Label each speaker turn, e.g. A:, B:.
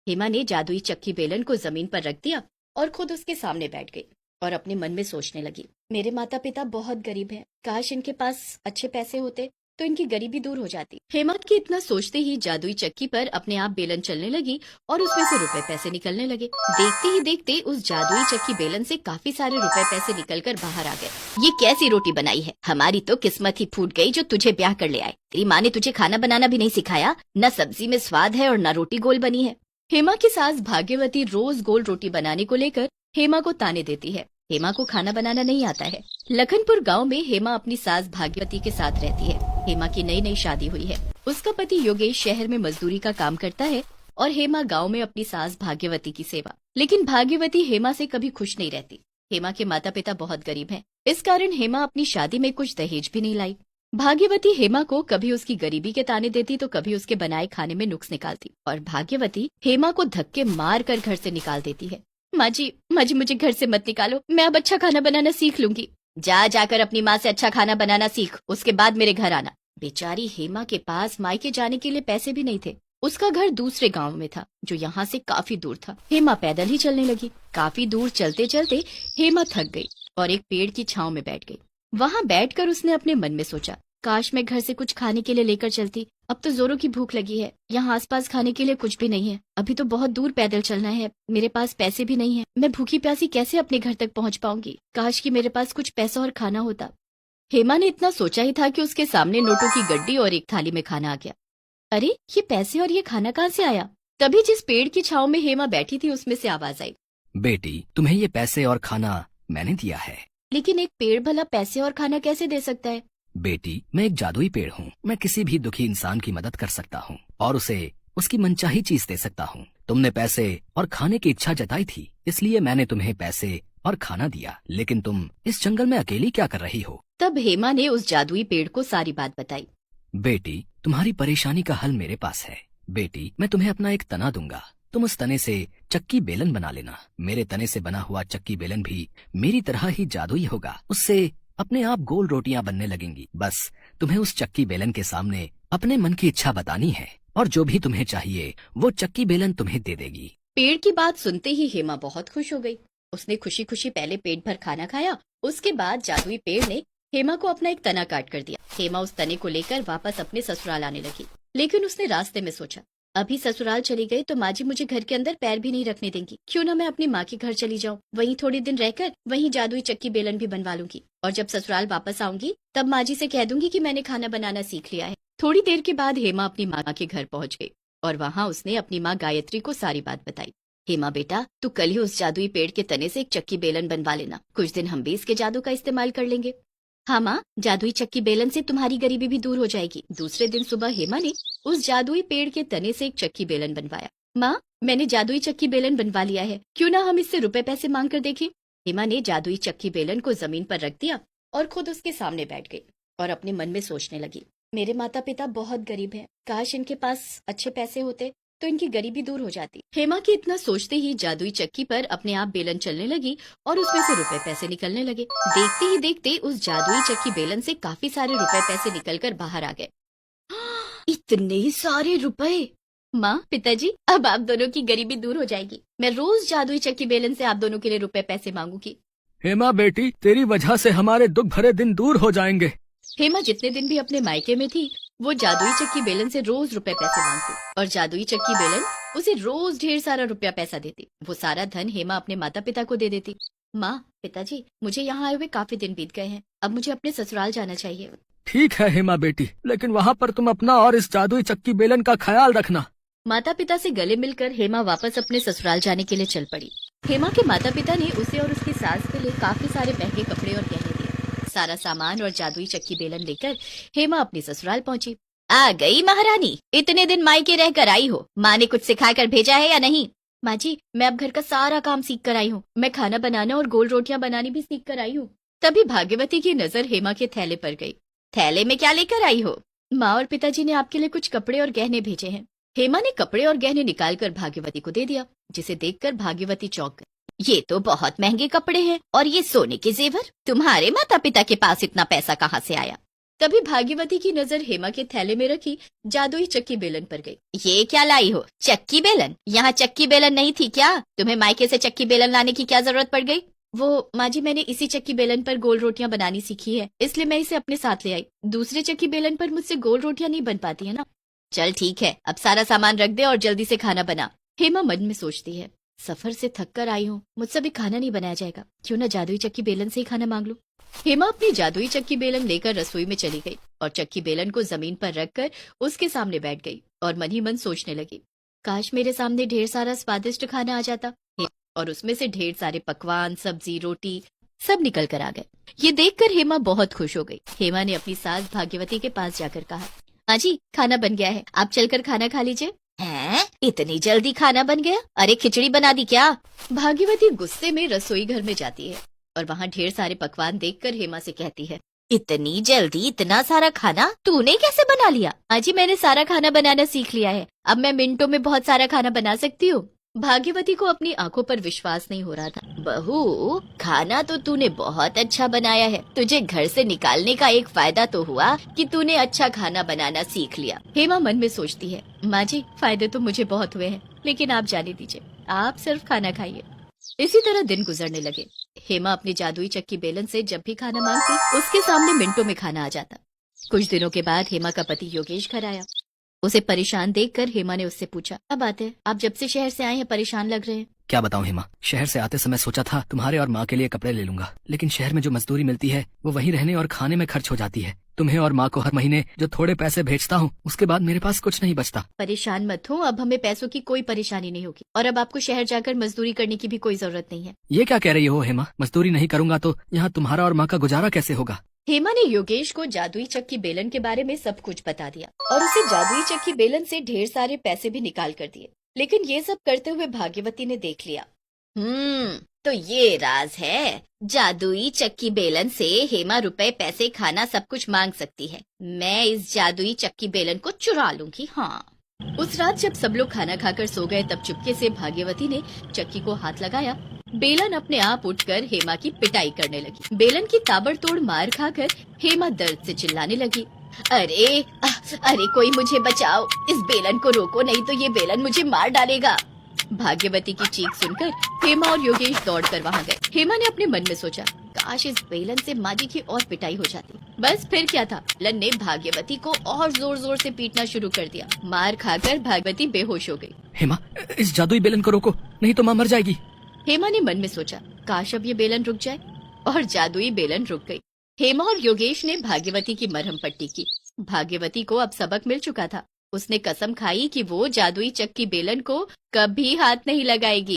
A: हेमा ने जादुई चक्की बेलन को जमीन पर रख दिया और खुद उसके सामने बैठ गई और अपने मन में सोचने लगी, मेरे माता पिता बहुत गरीब हैं, काश इनके पास अच्छे पैसे होते तो इनकी गरीबी दूर हो जाती। हेमा की इतना सोचते ही जादुई चक्की पर अपने आप बेलन चलने लगी और उसमें से रुपए पैसे निकलने लगे। देखते ही देखते उस जादुई चक्की बेलन से काफी सारे रुपए पैसे निकलकर बाहर आ गए। ये कैसी रोटी बनाई है, हमारी तो किस्मत ही फूट गई जो तुझे ब्याह कर ले आए। तेरी माँ ने तुझे खाना बनाना भी नहीं सिखाया, न सब्जी में स्वाद है और न रोटी गोल बनी है। हेमा की सास भाग्यवती रोज गोल रोटी बनाने को लेकर हेमा को ताने देती है। हेमा को खाना बनाना नहीं आता है। लखनपुर गांव में हेमा अपनी सास भाग्यवती के साथ रहती है। हेमा की नई नई शादी हुई है। उसका पति योगेश शहर में मजदूरी का काम करता है और हेमा गांव में अपनी सास भाग्यवती की सेवा। लेकिन भाग्यवती हेमा से कभी खुश नहीं रहती। हेमा के माता पिता बहुत गरीब हैं। इस कारण हेमा अपनी शादी में कुछ दहेज भी नहीं लाई। भाग्यवती हेमा को कभी उसकी गरीबी के ताने देती तो कभी उसके बनाए खाने में नुक्स निकालती और भाग्यवती हेमा को धक्के मार कर घर से निकाल देती है। माँ जी मुझे घर से मत निकालो, मैं अब अच्छा खाना बनाना सीख लूंगी। जाकर अपनी माँ से अच्छा खाना बनाना सीख, उसके बाद मेरे घर आना। बेचारी हेमा के पास मायके जाने के लिए पैसे भी नहीं थे। उसका घर दूसरे गांव में था जो यहाँ से काफी दूर था। हेमा पैदल ही चलने लगी। काफी दूर चलते चलते हेमा थक गई और एक पेड़ की छांव में बैठ गई। वहाँ बैठकर उसने अपने मन में सोचा, काश मैं घर से कुछ खाने के लिए लेकर चलती। अब तो जोरों की भूख लगी है, यहाँ आसपास खाने के लिए कुछ भी नहीं है। अभी तो बहुत दूर पैदल चलना है, मेरे पास पैसे भी नहीं है। मैं भूखी प्यासी कैसे अपने घर तक पहुँच पाऊंगी। काश कि मेरे पास कुछ पैसा और खाना होता। हेमा ने इतना सोचा ही था कि उसके सामने नोटों की गड्डी और एक थाली में खाना आ गया। अरे ये पैसे और ये खाना कहाँ से आया? तभी जिस पेड़ की छाव में हेमा बैठी थी उसमें से आवाज आई,
B: बेटी तुम्हें ये पैसे और खाना मैंने दिया है।
A: लेकिन एक पेड़ भला पैसे और खाना कैसे दे सकता है?
B: बेटी मैं एक जादुई पेड़ हूँ। मैं किसी भी दुखी इंसान की मदद कर सकता हूँ और उसे उसकी मनचाही चीज दे सकता हूँ। तुमने पैसे और खाने की इच्छा जताई थी, इसलिए मैंने तुम्हें पैसे और खाना दिया। लेकिन तुम इस जंगल में अकेली क्या कर रही हो?
A: तब हेमा ने उस जादुई पेड़ को सारी बात बताई।
B: बेटी तुम्हारी परेशानी का हल मेरे पास है। बेटी मैं तुम्हें अपना एक तना दूंगा, तुम उस तने से चक्की बेलन बना लेना। मेरे तने से बना हुआ चक्की बेलन भी मेरी तरह ही जादुई होगा। उससे अपने आप गोल रोटियां बनने लगेंगी। बस तुम्हें उस चक्की बेलन के सामने अपने मन की इच्छा बतानी है और जो भी तुम्हें चाहिए वो चक्की बेलन तुम्हें दे देगी।
A: पेड़ की बात सुनते ही हेमा बहुत खुश हो गई। उसने खुशी खुशी पहले पेट भर खाना खाया। उसके बाद जादुई पेड़ ने हेमा को अपना एक तना काट कर दिया। हेमा उस तने को लेकर वापस अपने ससुराल आने लगी। लेकिन उसने रास्ते में सोचा, अभी ससुराल चली गई तो माँ जी मुझे घर के अंदर पैर भी नहीं रखने देंगी। क्यों ना मैं अपनी माँ के घर चली जाऊँ, वहीं थोड़े दिन रहकर वहीं जादुई चक्की बेलन भी बनवा लूंगी और जब ससुराल वापस आऊंगी तब माँ जी से कह दूंगी कि मैंने खाना बनाना सीख लिया है। थोड़ी देर के बाद हेमा अपनी माँ के घर पहुँच गई और वहाँ उसने अपनी माँ गायत्री को सारी बात बताई। हेमा बेटा, तू कल ही उस जादुई पेड़ के तने से एक चक्की बेलन बनवा लेना। कुछ दिन हम भी इसके जादू का इस्तेमाल कर लेंगे। हाँ माँ, जादुई चक्की बेलन से तुम्हारी गरीबी भी दूर हो जाएगी। दूसरे दिन सुबह हेमा ने उस जादुई पेड़ के तने से एक चक्की बेलन बनवाया। माँ, मैंने जादुई चक्की बेलन बनवा लिया है, क्यों ना हम इससे रुपए पैसे मांग कर देखें। हेमा ने जादुई चक्की बेलन को जमीन पर रख दिया और खुद उसके सामने बैठ गई और अपने मन में सोचने लगी, मेरे माता पिता बहुत गरीब हैं, काश इनके पास अच्छे पैसे होते तो इनकी गरीबी दूर हो जाती। हेमा की इतना सोचते ही जादुई चक्की पर अपने आप बेलन चलने लगी और उसमें से रुपए पैसे निकलने लगे। देखते ही देखते उस जादुई चक्की बेलन से काफी सारे रुपए पैसे निकलकर बाहर आ गए। इतने सारे रुपए! माँ, पिताजी, अब आप दोनों की गरीबी दूर हो जाएगी। मैं रोज जादुई चक्की बेलन से आप दोनों के लिए रुपए पैसे मांगूंगी।
B: हेमा बेटी, तेरी वजह से हमारे दुख भरे दिन दूर हो जाएंगे।
A: हेमा जितने दिन भी अपने मायके में थी वो जादुई चक्की बेलन से रोज रुपए पैसे मांगती और जादुई चक्की बेलन उसे रोज ढेर सारा रुपया पैसा देती। वो सारा धन हेमा अपने माता पिता को दे देती। माँ, पिताजी, मुझे यहाँ आए हुए काफी दिन बीत गए हैं, अब मुझे अपने ससुराल जाना चाहिए।
B: ठीक है हेमा बेटी, लेकिन वहाँ पर तुम अपना और इस जादुई चक्की बेलन का ख्याल रखना।
A: माता पिता से गले मिलकर हेमा वापस अपने ससुराल जाने के लिए चल पड़ी। हेमा के माता पिता ने उसे और उसकी सास के लिए काफी सारे महंगे कपड़े और गहने दिए। सारा सामान और जादुई चक्की बेलन लेकर हेमा अपनी ससुराल पहुंची। आ गई महारानी, इतने दिन मायके रह कर आई हो, माँ ने कुछ सिखा कर भेजा है या नहीं? माँ जी, मैं अब घर का सारा काम सीख कर आई हूँ। मैं खाना बनाना और गोल रोटियां बनानी भी सीख कर आई हूँ। तभी भाग्यवती की नजर हेमा के थैले पर गई। थैले में क्या लेकर आई हो? माँ और पिताजी ने आपके लिए कुछ कपड़े और गहने भेजे हैं। हेमा ने कपड़े और गहने निकालकर भाग्यवती को दे दिया, जिसे देखकर भाग्यवती चौंक गई। ये तो बहुत महंगे कपड़े हैं और ये सोने के जेवर। तुम्हारे माता पिता के पास इतना पैसा कहाँ से आया? तभी भाग्यवती की नजर हेमा के थैले में रखी जादुई चक्की बेलन पर गई। ये क्या लाई हो? चक्की बेलन? यहाँ चक्की बेलन नहीं थी क्या? तुम्हें मायके से चक्की बेलन लाने की क्या जरूरत पड़ गई? वो माँ जी, मैंने इसी चक्की बेलन पर गोल रोटियां बनानी सीखी है, इसलिए मैं इसे अपने साथ ले आई। दूसरे चक्की बेलन पर मुझसे गोल रोटियां नहीं बन पाती है ना। चल ठीक है, अब सारा सामान रख दे और जल्दी से खाना बना। हेमा मन में सोचती है, सफर से थक कर आई हूँ, मुझसे भी खाना नहीं बनाया जाएगा, क्यों ना जादुई चक्की बेलन से ही खाना मांग लूं। हेमा अपनी जादुई चक्की बेलन लेकर रसोई में चली गई और चक्की बेलन को जमीन पर रखकर उसके सामने बैठ गई और मन ही मन सोचने लगी, काश मेरे सामने ढेर सारा स्वादिष्ट खाना आ जाता और उसमें से ढेर सारे पकवान, सब्जी, रोटी सब निकल कर आ गए। ये देखकर हेमा बहुत खुश हो गई। हेमा ने अपनी सास भाग्यवती के पास जाकर कहा, माँ जी, खाना बन गया है, आप चलकर खाना खा लीजिए। हैं? इतनी जल्दी खाना बन गया? अरे खिचड़ी बना दी क्या? भाग्यवती गुस्से में रसोई घर में जाती है और वहाँ ढेर सारे पकवान देखकर हेमा से कहती है, इतनी जल्दी इतना सारा खाना तूने कैसे बना लिया? माँ जी, मैंने सारा खाना बनाना सीख लिया है, अब मैं मिनटों में बहुत सारा खाना बना सकती हूँ। भाग्यवती को अपनी आंखों पर विश्वास नहीं हो रहा था। बहू, खाना तो तूने बहुत अच्छा बनाया है, तुझे घर से निकालने का एक फायदा तो हुआ कि तूने अच्छा खाना बनाना सीख लिया। हेमा मन में सोचती है, माँ जी, फायदे तो मुझे बहुत हुए हैं, लेकिन आप जाने दीजिए, आप सिर्फ खाना खाइए। इसी तरह दिन गुजरने लगे। हेमा अपनी जादुई चक्की बेलन से जब भी खाना मांगती, उसके सामने मिनटों में खाना आ जाता। कुछ दिनों के बाद हेमा का पति योगेश घर आया। उसे परेशान देखकर हेमा ने उससे पूछा, क्या बात है, आप जब से शहर से आए हैं परेशान लग रहे हैं।
B: क्या बताऊं हेमा, शहर से आते समय सोचा था तुम्हारे और माँ के लिए कपड़े ले लूंगा, लेकिन शहर में जो मजदूरी मिलती है वो वहीं रहने और खाने में खर्च हो जाती है। तुम्हें और माँ को हर महीने जो थोड़े पैसे भेजता हूँ, उसके बाद मेरे पास कुछ नहीं बचता।
A: परेशान मत हो, अब हमें पैसों की कोई परेशानी नहीं होगी और अब आपको शहर जाकर मजदूरी करने की भी कोई जरूरत नहीं है।
B: ये क्या कह रही हो हेमा? मजदूरी नहीं करूंगा तो यहाँ तुम्हारा और माँ का गुजारा कैसे होगा?
A: हेमा ने योगेश को जादुई चक्की बेलन के बारे में सब कुछ बता दिया और उसे जादुई चक्की बेलन से ढेर सारे पैसे भी निकाल कर दिए। लेकिन ये सब करते हुए भाग्यवती ने देख लिया। तो ये राज है, जादुई चक्की बेलन से हेमा रुपए, पैसे, खाना सब कुछ मांग सकती है। मैं इस जादुई चक्की बेलन को चुरा लूंगी। हाँ। उस रात जब सब लोग खाना खाकर सो गए, तब चुपके से भाग्यवती ने चक्की को हाथ लगाया। बेलन अपने आप उठकर हेमा की पिटाई करने लगी। बेलन की ताबड़तोड़ मार खाकर हेमा दर्द से चिल्लाने लगी, अरे कोई मुझे बचाओ, इस बेलन को रोको, नहीं तो ये बेलन मुझे मार डालेगा। भाग्यवती की चीख सुनकर हेमा और योगेश दौड़कर वहाँ गए। हेमा ने अपने मन में सोचा, काश इस बेलन से माँ जी की और पिटाई हो जाती। बस फिर क्या था, बेलन ने भाग्यवती को और जोर जोर से पीटना शुरू कर दिया। मार खाकर भाग्यवती बेहोश हो गई।
B: हेमा, इस जादुई बेलन को रोको, नहीं तो माँ मर जाएगी।
A: हेमा ने मन में सोचा, काश अब ये बेलन रुक जाए, और जादुई बेलन रुक गई। हेमा और योगेश ने भाग्यवती की मरहम पट्टी की। भाग्यवती को अब सबक मिल चुका था। उसने कसम खाई कि वो जादुई चक्की बेलन को कभी हाथ नहीं लगाएगी।